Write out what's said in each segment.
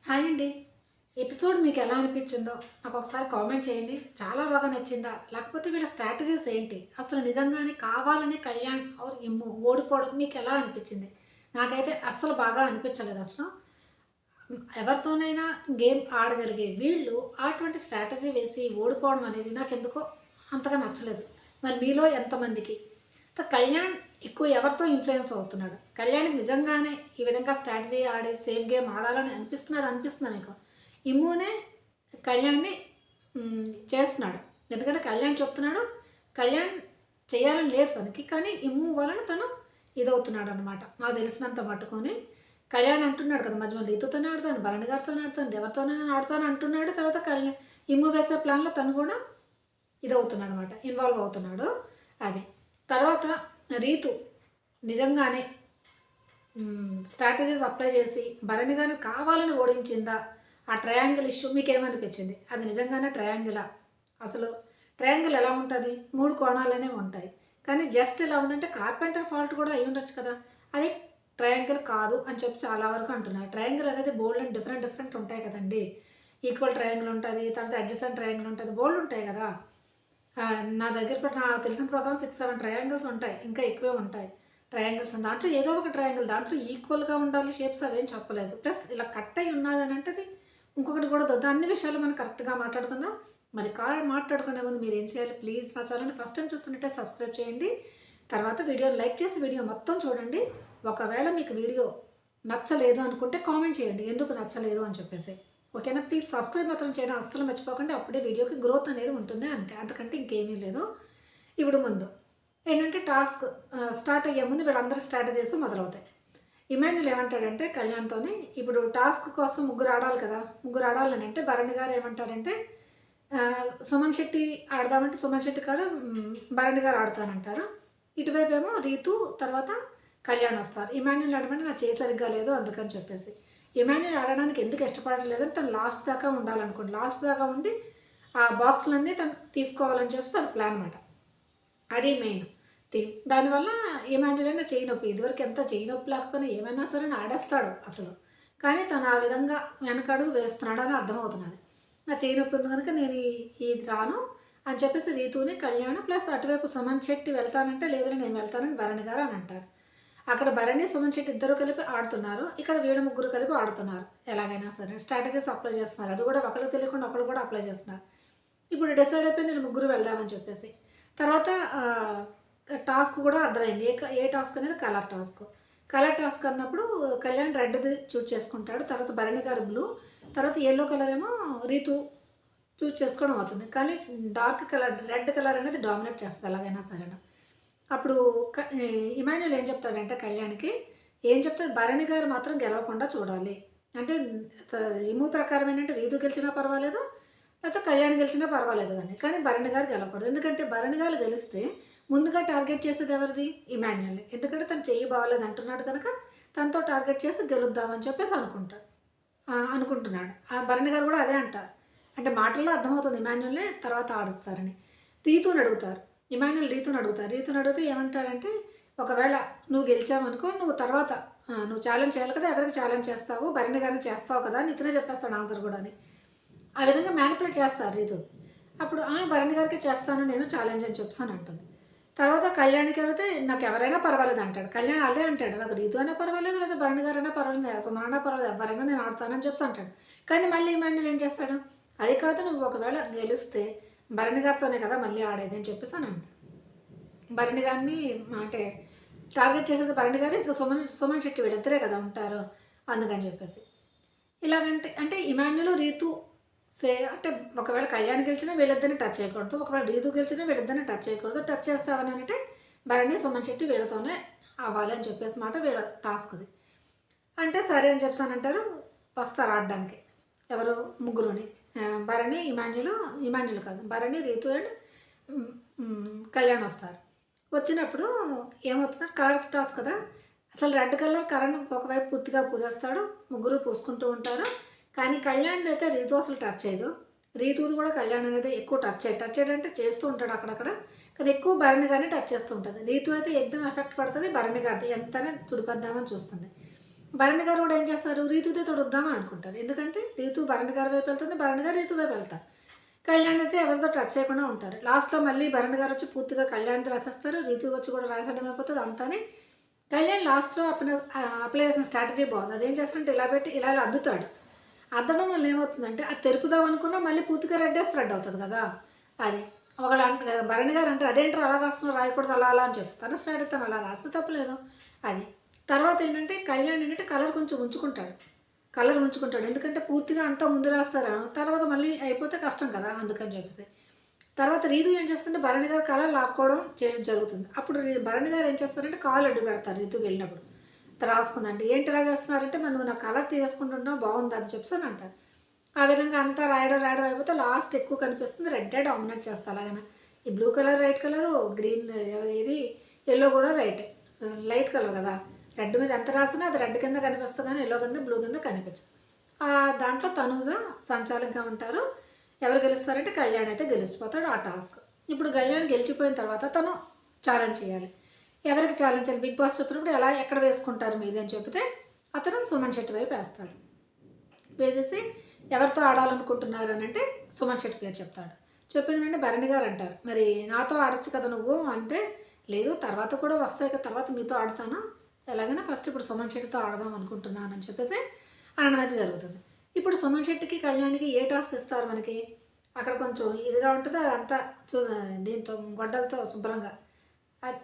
Hi అండి. Episode మీకు ఎలా అనిపించిందో నాకు ఒకసారి కామెంట్ చేయండి. చాలా బాగా నచ్చిందా? లేకపోతే వీళ్ళ స్ట్రాటజీస్ ఏంటి? అసలు నిజంగానే కావాలనే కళ్యాణ్ ఔర్ ఇమ్ము ఓడిపోవడం మీకు ఎలా అనిపించింది? నాకైతే అస్సలు బాగా అనిపించలేదు అసలు. ఎవరితోనైనా గేమ్ ఆడగలిగే వీళ్ళు అటువంటి స్ట్రాటజీ వేసి ఓడిపోవడం అనేది నాకెందుకో అంతగా నచ్చలేదు. మరి మీలో ఎంతమందికి? కళ్యాణ్ ఎక్కువ ఎవరితో ఇన్‌ఫ్లుయెన్స్ అవుతున్నాడు? కళ్యాణ్‌కి నిజంగానే ఈ విధంగా స్ట్రాటజీ ఆడి సేఫ్ గేమ్ ఆడాలని అనిపిస్తుందా మీకు? ఇమ్మునే కళ్యాణ్‌ని చేస్తున్నాడు. ఎందుకంటే కళ్యాణ్ చెప్తున్నాడు. కళ్యాణ్ చేయాలని లేదు తనకి. కానీ ఇమ్ము వలన తను ఇదవుతున్నాడనమాట. నాకు తెలిసినంత మట్టుకుని. కళ్యాణ్ అంటున్నాడు కదా! మధ్య మధ్యలో రీతుతోనే ఆడతాను, భరణి గారితోనే ఆడతాను, ఎవరితోనైనా ఆడతాను అంటున్నాడు. తర్వాత ఇమ్ము వేసే ప్లాన్‌లో తను కూడా ఇదవుతున్నాడనమాట. ఇన్వాల్వ్ అవుతున్నాడు. అది. తర్వాత రీతు నిజంగానే స్ట్రాటజీస్ అప్లై చేసి భరణి గారిని కావాలని ఓడించిందా? ఆ ట్రయాంగిల్ ఇష్యూ మీకేమనిపించింది? అది నిజంగానే ట్రయాంగిలా? అసలు ట్రయాంగిల్ ఎలా ఉంటది? 3 కోణాలనేవి ఉంటాయి. కానీ జస్ట్ ఎలా ఉందంటే కార్పెంటర్ ఫాల్ట్ కూడా అయ్యుండొచ్చు కదా! అది ట్రయాంగిల్ కాదు అని చెప్పి చాలా వరకు అంటున్నారు. ట్రయాంగిల్ అనేది బోల్డ్ అండ్ డిఫరెంట్ ఉంటాయి కదండీ! ఈక్వల్ ట్రయాంగిల్ ఉంటది. తర్వాత అడ్జసెంట్ ట్రయాంగిల్ ఉంటది. బోల్డ్ ఉంటాయి కదా! నా దగ్గర ఇప్పుడు నాకు తెలిసిన ప్రకారం 6, 7 ట్రయాంగిల్స్ ఉంటాయి. ఇంకా ఎక్కువే ఉంటాయి. ట్రయాంగిల్స్ దాంట్లో ఏదో ఒక ట్రయాంగిల్ దాంట్లో ఈక్వల్‌గా ఉండాలి షేప్స్ అవేం చెప్పలేదు. ప్లస్ ఇలా కట్ అయ్యి ఉన్నదనంటే అది ఇంకొకటి కూడా వద్దు. అన్ని విషయాలు మనం కరెక్ట్‌గా మాట్లాడుకుందాం. మరి మాట్లాడుకునే ముందు మీరేం చేయాలి? ప్లీజ్ నా ఛానెల్‌ని ఫస్ట్ టైమ్ చూస్తున్నట్టే సబ్స్క్రైబ్ చేయండి. తర్వాత వీడియోని లైక్ చేసి వీడియో మొత్తం చూడండి. ఒకవేళ మీకు వీడియో నచ్చలేదు అనుకుంటే కామెంట్ చేయండి. ఎందుకు నచ్చలేదు అని చెప్పేసి. ఓకేనా? ప్లీజ్ సబ్స్క్రైబ్ మాత్రం చేయడం అస్సలు మర్చిపోకండి. అప్పుడే వీడియోకి గ్రోత్ అనేది ఉంటుంది అంతే. అంతకంటే ఇంకేమీ లేదు. ఇప్పుడు ముందు ఏంటంటే టాస్క్ స్టార్ట్ అయ్యే ముందు వీళ్ళందరి స్ట్రాటజీస్ మొదలవుతాయి. ఇమాన్యుల్ ఏమంటాడంటే కళ్యాణ్‌తోని ఇప్పుడు టాస్క్ కోసం ముగ్గురు ఆడాలి కదా! ముగ్గురు ఆడాలనంటే భరణి గారు ఏమంటారంటే సుమన్ శెట్టి ఆడదామంటే సుమన్ శెట్టి కాదు భరణి గారు ఆడతానంటారు. ఇటువైపేమో రీతు తర్వాత కళ్యాణ్ వస్తారు. ఇమాన్యుల్ ఆడమంటే నాకు చేయి సరిగ్గా లేదు అందుకని చెప్పేసి. ఇమాన్యుల్ ఆడడానికి ఎందుకు ఇష్టపడట్లేదంటే తను లాస్ట్ దాకా ఉండాలనుకోండి. లాస్ట్ దాకా ఉండి ఆ బాక్స్‌లన్నీ తను తీసుకోవాలని చెప్పి తన ప్లాన్ మాట. అది మెయిన్ థీమ్. దానివల్ల ఇమాన్యుల్ అయినా చెయ్యి నొప్పి. ఇదివరకు ఎంత చెయ్యి నొప్పి లేకపోయినా ఏమైనా సరే ఆడేస్తాడు అసలు. కానీ తను ఆ విధంగా వెనకడుగు వేస్తున్నాడని అర్థమవుతున్నది. నా చెయ్యి నొప్పి ఉంది కనుక నేను ఇది రాను అని చెప్పేసి రీతూని, కళ్యాణ్ ప్లస్ అటువైపు సుమన్ శెట్టి వెళ్తానంటే లేదులే నేను వెళ్తానని భరణి గారు అని అంటారు. అక్కడ భరణి, సుమన్ శెట్టి ఇద్దరు కలిపి ఆడుతున్నారు. ఇక్కడ వీళ్ళు ముగ్గురు కలిపి ఆడుతున్నారు. ఎలాగైనా సరే స్ట్రాటజీస్ అప్లై చేస్తున్నారు. అది కూడా ఒకళ్ళకి తెలియకుండా ఒకళ్ళు కూడా అప్లై చేస్తున్నారు. ఇప్పుడు డిసైడ్ అయిపోయింది వీళ్ళు ముగ్గురు వెళ్దామని చెప్పేసి. తర్వాత టాస్క్ కూడా అర్థమైంది. ఏ టాస్క్ అనేది కలర్ టాస్క్. కలర్ టాస్క్ అన్నప్పుడు కళ్యాణ్ రెడ్‌ది చూజ్ చేసుకుంటాడు. తర్వాత భరణి గారు బ్లూ, తర్వాత యెల్లో కలర్ ఏమో రీతు చూజ్ చేసుకోవడం అవుతుంది. కానీ డార్క్ కలర్ రెడ్ కలర్ అనేది డామినేట్ చేస్తది ఎలాగైనా సరేను. అప్పుడు ఇమాన్యుల్ ఏం చెప్తాడంటే కళ్యాణ్‌కి ఏం చెప్తాడు భరణి గారు మాత్రం గెలవకుండా చూడాలి. అంటే ఇమ్ము ప్రకారం ఏంటంటే రీతు గెలిచినా పర్వాలేదు, లేకపోతే కళ్యాణ్ గెలిచినా పర్వాలేదు అని. కానీ భరణి గారు గెలవకూడదు. ఎందుకంటే భరణి గారు గెలిస్తే ముందుగా టార్గెట్ చేసేది ఎవరిది? ఇమాన్యుల్‌ని. ఎందుకంటే తను చెయ్యి బాగోలేదు అంటున్నాడు కనుక తనతో టార్గెట్ చేసి గెలుద్దామని చెప్పేసి అనుకుంటున్నాడు. ఆ భరణి గారు కూడా అదే అంటారు. అంటే మాటల్లో అర్థమవుతుంది ఇమాన్యుల్‌నే తర్వాత ఆడిస్తారని. రీతూని అడుగుతారు. ఇమాన్యుల్ రీతూని అడుగుతారు. రీతూని అడిగితే ఏమంటాడంటే ఒకవేళ నువ్వు గెలిచావనుకో నువ్వు తర్వాత నువ్వు ఛాలెంజ్ చేయాలి కదా! ఎవరికి ఛాలెంజ్ చేస్తావు? భరణి గారిని చేస్తావు కదా! అని ఇతనే చెప్పేస్తాడు ఆన్సర్ కూడాని. ఆ విధంగా మ్యానిపులేట్ చేస్తారు రీతు. అప్పుడు భరణి గారికే చేస్తాను నేను ఛాలెంజ్ అని చెప్పేసని అంటుంది. తర్వాత కళ్యాణ్‌కి అడిగితే నాకెవరైనా పర్వాలేదు అంటాడు. కళ్యాణ్ అదే అంటాడు. నాకు రీతు అయినా పర్వాలేదు లేదా భరణి గారైనా పర్వాలేదు, సుమనైనా పర్వాలేదు ఎవరైనా నేను ఆడతానని చెప్పేసి అంటాడు. కానీ మళ్ళీ ఇమాన్యుల్ ఏం చేస్తాడు? అది కాదు నువ్వు ఒకవేళ గెలిస్తే భరణి గారితోనే కదా మళ్ళీ ఆడేది అని చెప్పేసి అని అంటాడు. భరణి గారిని అంటే టార్గెట్ చేసేది భరణి గారు ఇంకా సుమన్ శెట్టి వీళ్ళిద్దరే కదా ఉంటారు. అందుకని చెప్పేసి. ఇలాగంటే అంటే ఇమాన్యుల్, రీతు అంటే ఒకవేళ కళ్యాణ్ గెలిచినా వీళ్ళిద్దరిని టచ్ చేయకూడదు. ఒకవేళ రీతు గెలిచినా వీళ్ళిద్దరిని టచ్ చేయకూడదు. టచ్ చేస్తావని అంటే భరణి, సుమన్ శెట్టి వీళ్ళతోనే అవ్వాలి అని చెప్పేసి మాట వీళ్ళ టాస్క్‌ది. అంటే సరే అని చెప్పేసనంటారు. వస్తారు ఆడడానికి. ఎవరు? ముగ్గురుని. భరణి, ఇమాన్యుల్ కాదు. భరణి, రీతు అండ్ కళ్యాణ్ వస్తారు. వచ్చినప్పుడు ఏమవుతుందంటే కలర్ టాస్క్ కదా! అసలు రెడ్ కలర్ కరణ్ ఒకవైపు పూర్తిగా పూసేస్తాడు. ముగ్గురు పూసుకుంటూ ఉంటారు. కానీ కళ్యాణ్‌ది అయితే రీతు అసలు టచ్ చేయదు. రీతుది కూడా కళ్యాణ్ అనేది ఎక్కువ టచ్ చేయడంటే చేస్తూ ఉంటాడు అక్కడక్కడ. కానీ ఎక్కువ భరణి గారిని టచ్ చేస్తూ ఉంటది. రీతు అయితే ఎక్దమ్ ఎఫెక్ట్ పడతది భరణి గారిది. ఎంతైనా తుడిపేద్దామని చూస్తుంది. భరణి గారు కూడా ఏం చేస్తారు, రీతుతో తొడుద్దామని అనుకుంటారు. ఎందుకంటే రీతు భరణి గారి వైపు వెళ్తుంది, భరణి గారు రీతు వైపు వెళ్తారు. కళ్యాణ్ అయితే ఎవరితో టచ్ చేయకుండా ఉంటారు. లాస్ట్‌లో మళ్ళీ భరణి గారు వచ్చి పూర్తిగా కళ్యాణ్‌ది రాసేస్తారు. రీతు వచ్చి కూడా రాసేయడం అయిపోతది అంతాని. కళ్యాణ్ లాస్ట్‌లో అప్లై చేసిన స్ట్రాటజీ బాగుంది. అదేం చేస్తాడంటే ఇలా పెట్టి ఇలా ఇలా అద్దుతాడు. అద్దడం వల్ల ఏమవుతుందంటే అది తెరుపుదాం అనుకున్నా మళ్ళీ పూర్తిగా రెడ్డే స్ప్రెడ్ అవుతుంది కదా! అది. ఒకళ్ళు భరణి గారు అంటారు, "అదేంట్రా అలా రాస్తున్నావు, రాయకూడదు అలా అలా" అని చెప్తారు. తన స్ట్రాటజీ తను అలా రాస్తే తప్పులేదు. అది. తర్వాత ఏంటంటే కళ్యాణ్ ఏంటంటే కలర్ కొంచెం ఉంచుకుంటాడు. కలర్ ఉంచుకుంటాడు. ఎందుకంటే పూర్తిగా అంతా ముందు రాస్తారు. తర్వాత మళ్ళీ అయిపోతే కష్టం కదా! అందుకని చెప్పేసి. తర్వాత రీతు ఏం చేస్తుందంటే భరణి గారు కలర్ లాక్కోవడం జరుగుతుంది. అప్పుడు భరణి గారు ఏం చేస్తారంటే కాలు అడ్డు పెడతారు రీతుకి వెళ్ళినప్పుడు. రాసుకుందంటే, "ఏంటి ఇలా చేస్తున్నారంటే, మరి నువ్వు నా కలర్ తీసేసుకుంటున్నావు బాగుంది" అని చెప్పేసి అని అంటారు. ఆ విధంగా అంతా రాయడం రాయడం అయిపోతే లాస్ట్ ఎక్కువ కనిపిస్తుంది రెడ్డే డామినేట్ చేస్తా అలాగనే. ఈ blue colour, white colour, green ఇది యెల్లో కూడా లైట్ కలర్ కదా! రెడ్ మీద ఎంత రాసినా అది రెడ్ కింద కనిపిస్తుంది కానీ యెల్లో కింద, బ్లూ కింద కనిపించదు. దాంట్లో తనూజ సంచాలకుగా ఉంటారు. ఎవరు గెలుస్తారంటే కళ్యాణ్ అయితే గెలిచిపోతాడు ఆ టాస్క్. ఇప్పుడు కళ్యాణ్ గెలిచిపోయిన తర్వాత తను ఛాలెంజ్ చేయాలి. ఎవరికి ఛాలెంజ్ చేయాలి? బిగ్ బాస్ చెప్పినప్పుడు ఎలా ఎక్కడ వేసుకుంటారు మీది అని చెప్తే అతను సుమన్ శెట్టి వైపు వేస్తాడు. వేసేసి ఎవరితో ఆడాలనుకుంటున్నారు అని అంటే సుమన్ శెట్టి పేరు చెప్తాడు. చెప్పిన వెంటనే భరణి గారు అంటారు, "మరి నాతో ఆడొచ్చు కదా నువ్వు" అంటే, "లేదు తర్వాత కూడా వస్తాయి కదా, తర్వాత మీతో ఆడతాను. ఎలాగైనా ఫస్ట్ ఇప్పుడు సుమన్ శెట్టితో ఆడదాం అనుకుంటున్నాను" అని చెప్పేసి అనడం అయితే జరుగుతుంది. ఇప్పుడు సుమన్ శెట్టికి, కళ్యాణ్‌కి ఏ టాస్క్ ఇస్తారు మనకి? అక్కడ కొంచెం ఇదిగా ఉంటుంది అదంతా చు దీంతో గొడ్డలతో శుభ్రంగా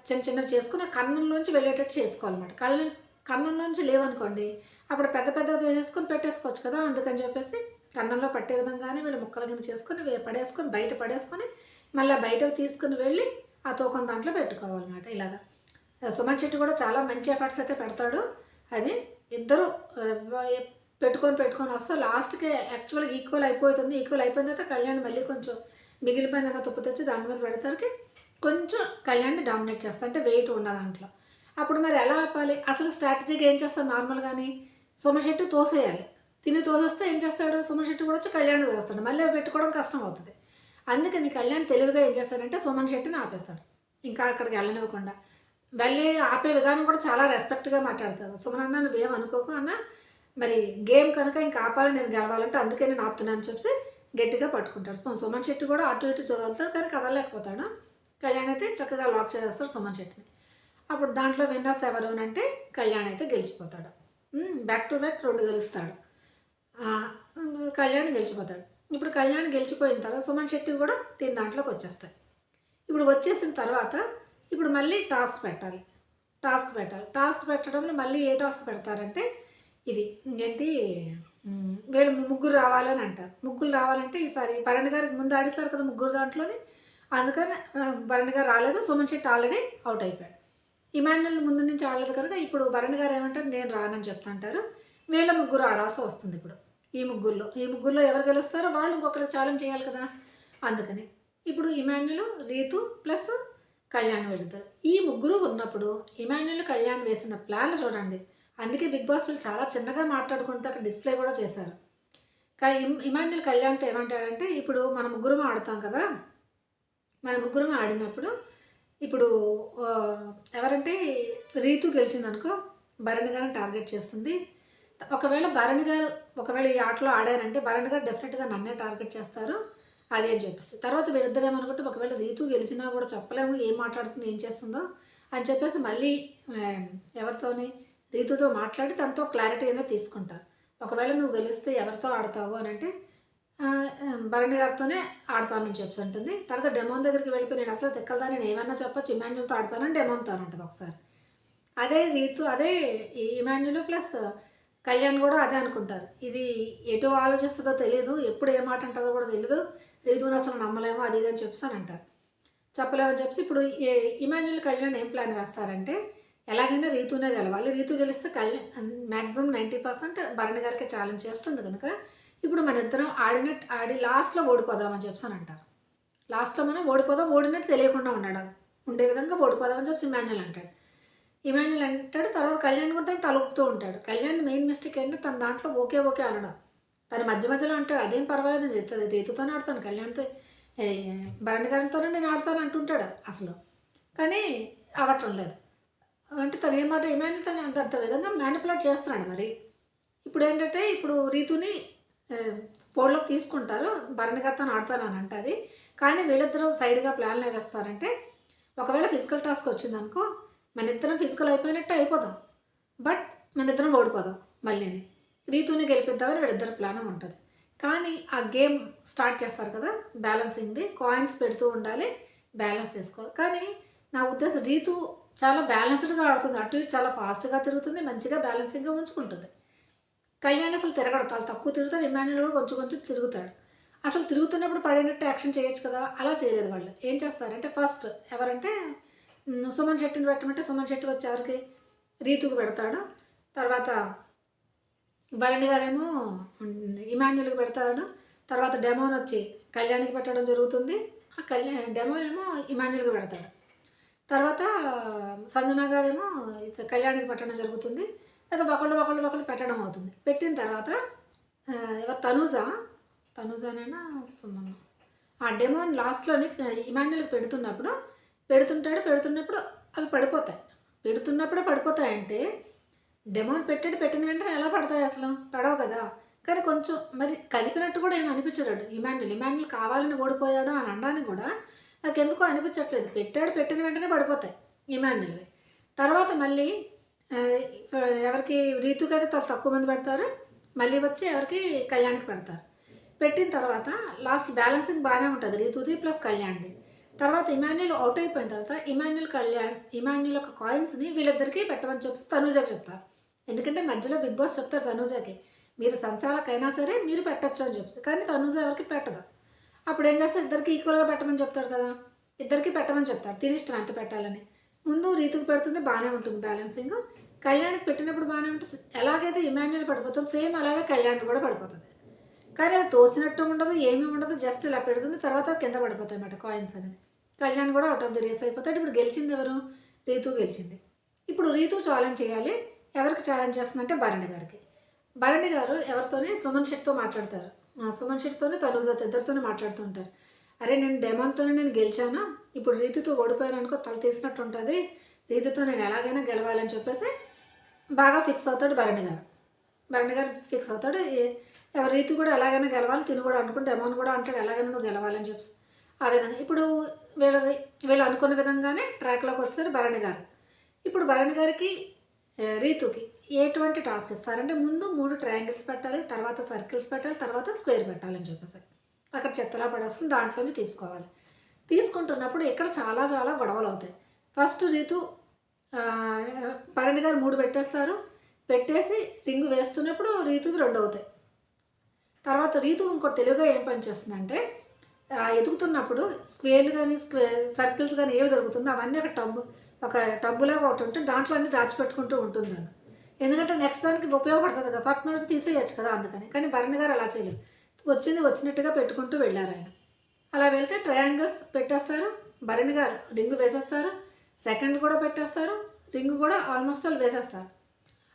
చిన్న చిన్నవి చేసుకుని ఆ కన్నంలోంచి వెళ్ళేటట్టు చేసుకోవాలన్నమాట. కన్నంలోంచి లేవనుకోండి అప్పుడు పెద్ద పెద్దవి చేసేసుకొని పెట్టేసుకోవచ్చు కదా! అందుకని చెప్పేసి కన్నంలో పట్టే విధంగానే వీళ్ళు ముక్కల కింద చేసుకొని పడేసుకొని బయట పడేసుకొని మళ్ళీ బయటకు తీసుకుని వెళ్ళి ఆ తూకం దాంట్లో పెట్టుకోవాలన్నమాట ఇలాగా. సుమన్ శెట్టి కూడా చాలా మంచి ఎఫర్ట్స్ అయితే పెడతాడు. అది ఇద్దరు పెట్టుకొని వస్తే లాస్ట్‌కి యాక్చువల్‌గా ఈక్వల్ అయిపోతుంది. ఈక్వల్ అయిపోయిన తర్వాత కళ్యాణ్ మళ్ళీ కొంచెం మిగిలిపోయిన తుప్పు తెచ్చి దాని మీద పెడతానికి కొంచెం కళ్యాణ్‌ని డామినేట్ చేస్తా. అంటే వెయిట్ ఉన్న దాంట్లో. అప్పుడు మరి ఎలా ఆపాలి? అసలు స్ట్రాటజీగా ఏం చేస్తారు నార్మల్‌గాని సుమన్ శెట్టి తోసేయాలి. తోసేస్తే ఏం చేస్తాడు? సుమన్ శెట్టి కూడా వచ్చి కళ్యాణ్‌ని తోసేస్తాడు. మళ్ళీ అవి పెట్టుకోవడం కష్టం అవుతది. అందుకని కళ్యాణ్ తెలివిగా ఏం చేస్తాడంటే సుమన్ శెట్టిని ఆపేస్తాడు. ఇంకా అక్కడికి వెళ్ళనివ్వకుండా. వెళ్ళి ఆపే విధానం కూడా చాలా రెస్పెక్ట్‌గా మాట్లాడతారు. "సుమన్ అన్న నువ్వేం అనుకోకు అన్న, మరి గేమ్ కనుక ఇంక ఆపాలి నేను గెలవాలంటే అందుకే నేను ఆపుతున్నాను" అని చెప్పేసి గట్టిగా పట్టుకుంటాడు. సుమన్ శెట్టి కూడా అటు ఇటు చదువుతాడు కానీ కదలలేకపోతాడు. కళ్యాణ్ అయితే చక్కగా లాక్ చేసేస్తాడు సుమన్ శెట్టిని. అప్పుడు దాంట్లో విన్నర్స్ ఎవరు అంటే కళ్యాణ్ అయితే గెలిచిపోతాడు. బ్యాక్ టు బ్యాక్ 2 గెలుస్తాడు. కళ్యాణ్ గెలిచిపోతాడు. ఇప్పుడు కళ్యాణ్ గెలిచిపోయిన తర్వాత సుమన్ శెట్టి కూడా దీని దాంట్లోకి వచ్చేస్తాయి. ఇప్పుడు వచ్చేసిన తర్వాత ఇప్పుడు మళ్ళీ టాస్క్ పెట్టాలి. టాస్క్ పెట్టడంలో మళ్ళీ ఏ టాస్క్ పెడతారంటే ఇది ఏంటి వీళ్ళు ముగ్గురు రావాలని అంటారు. ముగ్గురు రావాలంటే ఈసారి భరణి గారికి ముందు ఆడేశారు కదా ముగ్గురు దాంట్లోని. అందుకని భరణి గారు రాలేదు. సుమన్ శెట్టి ఆల్రెడీ అవుట్ అయిపోయాడు. ఇమాన్యుల్ ముందు నుంచి ఆడలేదు కనుక ఇప్పుడు భరణి గారు ఏమంటారు, "నేను రానని" చెప్తుంటారు. వీళ్ళ ముగ్గురు ఆడాల్సి వస్తుంది ఇప్పుడు. ఈ ముగ్గురులో ఎవరు గెలుస్తారో వాళ్ళు ఇంకొకరికి ఛాలెంజ్ చేయాలి కదా! అందుకని. ఇప్పుడు ఇమాన్యుల్, రీతు ప్లస్ కళ్యాణ్ వెళ్తారు. ఈ ముగ్గురు ఉన్నప్పుడు ఇమాన్యుల్, కళ్యాణ్ వేసిన ప్లాన్లు చూడండి. అందుకే బిగ్ బాస్ వీళ్ళు చాలా చిన్నగా మాట్లాడుకుంటూ అక్కడ డిస్ప్లే కూడా చేశారు. ఇమాన్యుల్ కళ్యాణ్‌తో ఏమంటాడంటే, ఇప్పుడు మన ముగ్గురం ఆడతాం కదా! మన ముగ్గురం ఆడినప్పుడు ఇప్పుడు ఎవరంటే రీతు గెలిచిందనుకో భరణి గారిని టార్గెట్ చేస్తుంది. ఒకవేళ ఈ ఆటలో ఆడారంటే భరణి గారు డెఫినెట్‌గా నన్నే టార్గెట్ చేస్తారు. అది అని చెప్పేసి. తర్వాత వీళ్ళిద్దరు ఏమనుకుంటే ఒకవేళ రీతు గెలిచినా కూడా చెప్పలేము ఏం మాట్లాడుతుందో, ఏం చేస్తుందో అని చెప్పేసి మళ్ళీ ఎవరితోని రీతుతో మాట్లాడి తనతో క్లారిటీ అనేది తీసుకుంటారు. ఒకవేళ నువ్వు గెలిస్తే ఎవరితో ఆడతావు అని అంటే భరణి గారితోనే ఆడతానని చెప్పేసి అంటుంది. తర్వాత డెమోన్ దగ్గరికి వెళ్ళిపోయి నేను అసలు తిక్కలదా నేను ఏమన్నా చెప్పచ్చు ఇమాన్యుల్‌తో ఆడతానని డెమోన్‌తో అంటది ఒకసారి. అదే ఇమాన్యుల్ ప్లస్ కళ్యాణ్ కూడా అదే అనుకుంటారు. ఇది ఎటు ఆలోచిస్తుందో తెలీదు. ఎప్పుడు ఏ మాట అంటుందో కూడా తెలీదు. రీతుని అసలు నమ్మలేము అది ఇది అని చెప్పేసి అని అంటారు. చెప్పలేమని చెప్పేసి ఇప్పుడు ఇమాన్యుల్, కళ్యాణ్ ఏం ప్లాన్ వేస్తారంటే ఎలాగైనా రీతునే గెలవాలి. రీతు గెలిస్తే మ్యాక్సిమం 90% భరణి గారికి ఛాలెంజ్ చేస్తుంది కనుక ఇప్పుడు మన ఇద్దరం ఆడి లాస్ట్‌లో ఓడిపోదామని చెప్పేసి అని అంటారు. లాస్ట్‌లో మనం ఓడినట్టు తెలియకుండా ఉండే విధంగా ఓడిపోదామని చెప్పేసి ఇమాన్యుల్ అంటాడు. తర్వాత కళ్యాణ్ కూడా దానికి తలొప్పుతూ ఉంటాడు. కళ్యాణ్ మెయిన్ మిస్టేక్ ఏంటంటే తన దాంట్లో ఓకే అనడం. తను మధ్యలో అంటాడు అదేం పర్వాలేదు నేను రీతుతోనే ఆడతాను కళ్యాణ్‌తో భరణి గారితోనే నేను ఆడతాను అంటుంటాడు అసలు. కానీ అవ్వటం లేదు. అంటే తను ఏమాట ఇమాన్యుల్ తను అంత విధంగా మ్యానిపులేట్ చేస్తున్నాడు మరి. ఇప్పుడేంటంటే ఇప్పుడు రీతుని ఫోల్డ్‌లోకి తీసుకుంటారు. భరణి గారితోని ఆడతానని అంటది. కానీ వీళ్ళిద్దరూ సైడ్‌గా ప్లాన్‌లు ఏవేస్తారంటే, ఒకవేళ ఫిజికల్ టాస్క్ వచ్చిందనుకో, మనిద్దరం ఫిజికల్ అయిపోయినట్టే అయిపోదాం. బట్ మనిద్దరం ఓడిపోదాం మళ్ళీని. రీతుని గెలిపిద్దామని వీళ్ళిద్దరి ప్లాన్ ఉంటది. కానీ ఆ గేమ్ స్టార్ట్ చేస్తారు కదా! బ్యాలెన్సింగ్‌ది. కాయిన్స్ పెడుతూ ఉండాలి. బ్యాలెన్స్ చేసుకోవాలి. కానీ నా ఉద్దేశం రీతు చాలా బ్యాలెన్స్‌డ్‌గా ఆడుతుంది. అటు ఇటు చాలా ఫాస్ట్‌గా తిరుగుతుంది. మంచిగా బ్యాలెన్సింగ్‌గా ఉంచుకుంటుంది. కళ్యాణ్ అసలు తిరగడు. చాలా తక్కువ తిరుగుతాడు. ఇమాన్యుల్ కూడా కొంచెం కొంచెం తిరుగుతాడు. అసలు తిరుగుతున్నప్పుడు పడినట్టు యాక్షన్ చేయొచ్చు కదా! అలా చేయలేదు వాళ్ళు. ఏం చేస్తారంటే ఫస్ట్ ఎవరంటే సుమన్ శెట్టిని పెట్టమంటే సుమన్ శెట్టి వచ్చి ఎవరికి రీతుకి పెడతాడు. తర్వాత భరణి గారేమో ఇమాన్యుల్‌కి పెడతాడు. తర్వాత డెమోన్ వచ్చి కళ్యాణ్‌కి పెట్టడం జరుగుతుంది. ఆ డెమోన్ ఏమో ఇమాన్యుల్‌కి పెడతాడు. తర్వాత సంజన గారేమో కళ్యాణ్‌కి పెట్టడం జరుగుతుంది. లేదా ఒకళ్ళు పెట్టడం అవుతుంది. పెట్టిన తర్వాత ఎవరు తనూజనేనా సుమన్ ఆ డెమోన్ లాస్ట్‌లోని ఇమాన్యుల్‌కి పెడుతున్నప్పుడు అవి పడిపోతాయి. పెడుతున్నప్పుడే పడిపోతాయంటే డెమోన్ పెట్టిన వెంటనే ఎలా పడతాయి అసలు? పడవు కదా! కానీ కొంచెం మరి కలిపినట్టు కూడా ఏమి అనిపించలేడు ఇమాన్యుల్ కావాలని ఓడిపోయాడు అని అనడానికి కూడా నాకెందుకో అనిపించట్లేదు. పెట్టిన వెంటనే పడిపోతాయి ఇమాన్యుల్‌వి. తర్వాత మళ్ళీ ఎవరికి రీతుకైతే తక్కువ మంది పెడతారు. మళ్ళీ వచ్చి ఎవరికి కళ్యాణ్‌కి పెడతారు. పెట్టిన తర్వాత లాస్ట్ బ్యాలెన్సింగ్ బాగానే ఉంటుంది రీతుది ప్లస్ కళ్యాణ్‌ది. తర్వాత ఇమాన్యుల్ అవుట్ అయిపోయిన తర్వాత ఇమాన్యుల్ యొక్క కాయిన్స్‌ని వీళ్ళిద్దరికీ పెట్టమని చెప్పి తనూజకి చెప్తారు. ఎందుకంటే మధ్యలో బిగ్ బాస్ చెప్తారు తనూజకి, మీరు సంచాలకైనా సరే మీరు పెట్టొచ్చు అని చెప్పి. కానీ తనూజ ఎవరికి పెట్టదు. అప్పుడు ఏం చేస్తారు, ఇద్దరికి ఈక్వల్‌గా పెట్టమని చెప్తాడు కదా! ఇద్దరికి పెట్టమని చెప్తాడు. తిని ఇష్టం ఎంత పెట్టాలని. ముందు రీతుకి పెడుతుంది బాగానే ఉంటుంది బ్యాలెన్సింగ్. కళ్యాణ్‌కి పెట్టినప్పుడు బాగానే ఉంటుంది. ఎలాగైతే ఇమాన్యుల్ పడిపోతుంది సేమ్ అలాగే కళ్యాణ్‌ది కూడా పడిపోతుంది. కానీ అది తోసినట్టు ఉండదు, ఏమీ ఉండదు. జస్ట్ ఇలా పెడుతుంది. తర్వాత కింద పడిపోతాయి అన్నమాట కాయిన్స్ అనేది. కళ్యాణ్ కూడా అవుట్ ఆఫ్ ది రేస్ అయిపోతాడు. ఇప్పుడు గెలిచింది ఎవరు? రీతు గెలిచింది. ఇప్పుడు రీతు ఛాలెంజ్ చేయాలి. ఎవరికి ఛాలెంజ్ చేస్తుందంటే భరణి గారికి. భరణి గారు ఎవరితోని సుమన్ శెట్టితో మాట్లాడతారు. సుమన్ శెట్టితోని తనుజతో ఇద్దరితోనే మాట్లాడుతూ ఉంటారు. అరే నేను డెమాన్‌తోనే గెలిచాను. ఇప్పుడు రీతుతో ఓడిపోయాను అనుకో తల తీసినట్టు ఉంటుంది. రీతుతో నేను ఎలాగైనా గెలవాలని చెప్పేసి బాగా ఫిక్స్ అవుతాడు భరణి గారు. భరణి గారు ఫిక్స్ అవుతాడు. రీతు కూడా ఎలాగైనా గెలవాలి. తిను కూడా అనుకుంటే డెమాన్ కూడా అంటాడు ఎలాగైనా నువ్వు గెలవాలని చెప్పి. ఆ విధంగా ఇప్పుడు వీళ్ళు అనుకున్న విధంగానే ట్రాక్‌లోకి వస్తారు భరణి గారు. ఇప్పుడు భరణి గారికి రీతుకి ఎటువంటి టాస్క్ ఇస్తారంటే ముందు 3 ట్రయాంగిల్స్ పెట్టాలి. తర్వాత సర్కిల్స్ పెట్టాలి. తర్వాత స్క్వేర్ పెట్టాలని చెప్పేసి. అక్కడ చెత్తలా పడేస్తుంది. దాంట్లోంచి తీసుకోవాలి. తీసుకుంటున్నప్పుడు ఇక్కడ చాలా చాలా గొడవలు అవుతాయి. ఫస్ట్ రీతు భరణి గారు 3 పెట్టేస్తారు. పెట్టేసి రింగు వేస్తున్నప్పుడు రీతుకి 2 అవుతాయి. తర్వాత రీతు ఇంకోటి తెలివిగా ఏం పని చేస్తుందంటే ఎదుగుతున్నప్పుడు స్క్వేర్లు కానీ సర్కిల్స్ కానీ ఏవి దొరుకుతుందో అవన్నీ ఒక టబ్బులాగా ఒకటి ఉంటే దాంట్లో అన్నీ దాచిపెట్టుకుంటూ ఉంటుంది అది. ఎందుకంటే నెక్స్ట్ దానికి ఉపయోగపడుతుంది కదా, పక్కన నుంచి తీసేయచ్చు కదా అందుకని. కానీ భరణి గారు అలా చేయలేదు. వచ్చినట్టుగా పెట్టుకుంటూ వెళ్ళారు ఆయన. అలా వెళ్తే ట్రయాంగిల్స్ పెట్టేస్తారు. భరణి గారు రింగు వేసేస్తారు. సెకండ్ కూడా పెట్టేస్తారు. రింగు కూడా ఆల్మోస్ట్ ఆల్ వేసేస్తారు.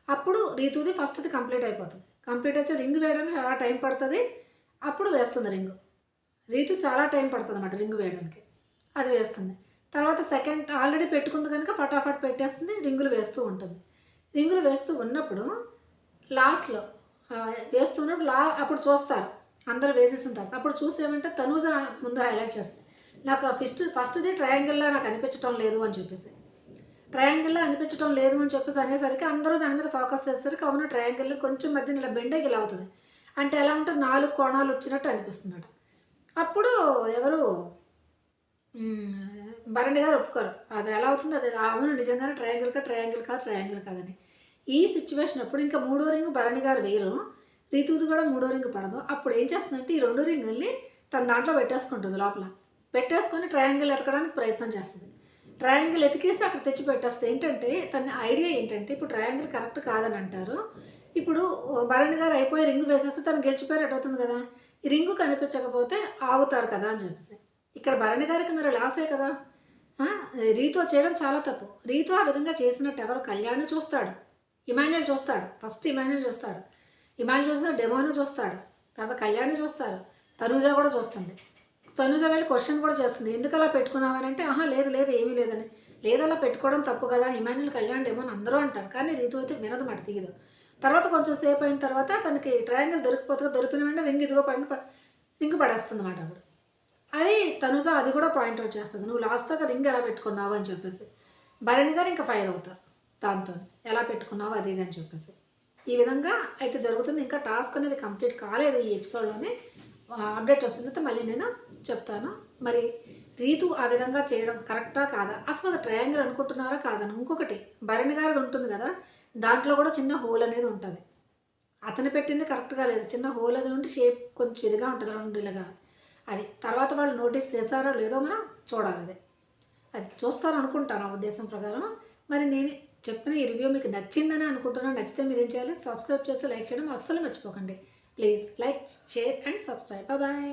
అప్పుడు రీతుది ఫస్ట్ది కంప్లీట్ అయిపోతుంది. కంప్లీట్ వచ్చి రింగు వేయడానికి చాలా టైం పడుతుంది. అప్పుడు వేస్తుంది రింగు. రీతు చాలా టైం పడుతుంది అన్నమాట రింగు వేయడానికి. అది వేస్తుంది. తర్వాత సెకండ్ ఆల్రెడీ పెట్టుకుంది కనుక ఫటాఫట్ పెట్టేస్తుంది. రింగులు వేస్తూ ఉంటుంది. రింగులు వేస్తూ ఉన్నప్పుడు లాస్ట్లో వేస్తున్నప్పుడు అప్పుడు చూస్తారు అందరూ వేసేసిన తర్వాత. అప్పుడు చూసి ఏమంటే తనూజ ముందు హైలైట్ చేస్తుంది. నాకు ఫస్ట్ది ట్రయాంగిల్లా నాకు అనిపించడం లేదు అని చెప్పేసి. ట్రయాంగిల్లా అనిపించడం లేదు అని చెప్పేసి అనేసరికి అందరూ దాని మీద ఫోకస్ చేసేసరికి అవును ట్రయాంగిల్ కొంచెం మధ్యన ఇలా బెండేకి ఇలా అవుతుంది. అంటే ఎలా ఉంటుంది 4 కోణాలు వచ్చినట్టు అనిపిస్తుందట. అప్పుడు ఎవరు భరణి గారు ఒప్పుకోరు. అది ఎలా అవుతుంది అది అవును నిజంగానే ట్రయాంగిల్ కాదని. ఈ సిచ్యువేషన్ అప్పుడు ఇంకా 3వ రింగు భరణి గారు వేయరు. రీతుది కూడా 3వ రింగు పడదు. అప్పుడు ఏం చేస్తుందంటే ఈ 2 రింగుల్ని తన దాంట్లో పెట్టేసుకుంటుంది లోపల. పెట్టేసుకొని ట్రయాంగిల్ ఎతకడానికి ప్రయత్నం చేస్తుంది. ట్రయాంగిల్ ఎతికేసి అక్కడ తెచ్చి పెట్టేస్తుంది. ఏంటంటే తన ఐడియా ఏంటంటే ఇప్పుడు ట్రయాంగిల్ కరెక్ట్ కాదని అంటారు. ఇప్పుడు భరణి గారు అయిపోయి రింగు వేసేస్తే తను గెలిచిపోయినట్టు అవుతుంది కదా. ఈ రింగు కనిపించకపోతే ఆగుతారు కదా అని చెప్పేసి. ఇక్కడ భరణి గారికి మరి లాసే కదా. రీతు చేయడం చాలా తప్పు. రీతు ఆ విధంగా చేసినట్టు ఎవరు కళ్యాణ్ చూస్తాడు, ఇమాన్యుల్ చూస్తాడు. ఫస్ట్ ఇమాన్యుల్ చూస్తాడు. డెమోను చూస్తాడు. తర్వాత కళ్యాణ్ చూస్తారు. తనూజ కూడా చూస్తుంది. తనూజ వెళ్ళి క్వశ్చన్ కూడా చేస్తుంది. ఎందుకు అలా పెట్టుకున్నావని అంటే లేదు ఏమీ లేదని. లేదు అలా పెట్టుకోవడం తప్పు కదా అని ఇమాన్యుల్ కళ్యాణ్ ఏమో అని అందరూ అంటారు. కానీ రీతు అయితే వినదు మాట తీయదు. తర్వాత కొంచెం సేపు అయిన తర్వాత తనకి ట్రయాంగిల్ దొరికిపోతుంది. దొరికిన వెంటనే రింగ్ ఇదిగో రింగ్ పడేస్తుందన్నమాట ఆవిడ. అది తనుజ అది కూడా పాయింట్ అవుట్ చేస్తుంది. నువ్వు లాస్ట్ దాకా రింగ్ ఎలా పెట్టుకున్నావు అని చెప్పేసి. భరణి గారు ఇంకా ఫైర్ అవుతారు దాంతో. ఎలా పెట్టుకున్నావు అది ఇది అని చెప్పేసి. ఈ విధంగా అయితే జరుగుతుంది. ఇంకా టాస్క్ అనేది కంప్లీట్ కాలేదు ఈ ఎపిసోడ్లోనే. అప్డేట్ వస్తుంది మళ్ళీ నేను చెప్తాను. మరి రీతు ఆ విధంగా చేయడం కరెక్టా కాదా? అసలు అది ట్రయాంగిల్ అనుకుంటున్నారా కాదని. ఇంకొకటి భరణి గారిది ఉంటుంది కదా, దాంట్లో కూడా చిన్న హోల్ అనేది ఉంటుంది. అతను పెట్టింది కరెక్ట్గా లేదు. చిన్న హోల్ అది ఉండి షేప్ కొంచెం ఇదిగా ఉంటుంది, రౌండ్లుగా. అది తర్వాత వాళ్ళు నోటీస్ చేశారో లేదో మనం చూడాలి. అది చూస్తారు అనుకుంటాను నా ఉద్దేశం ప్రకారం. మరి నేను చెప్పిన ఈ రివ్యూ మీకు నచ్చిందని అనుకుంటున్నాను. నచ్చితే మీరు ఏం చేయాలి? సబ్స్క్రైబ్ చేసి లైక్ చేయడం అస్సలు మర్చిపోకండి. Please like, share and subscribe. Bye.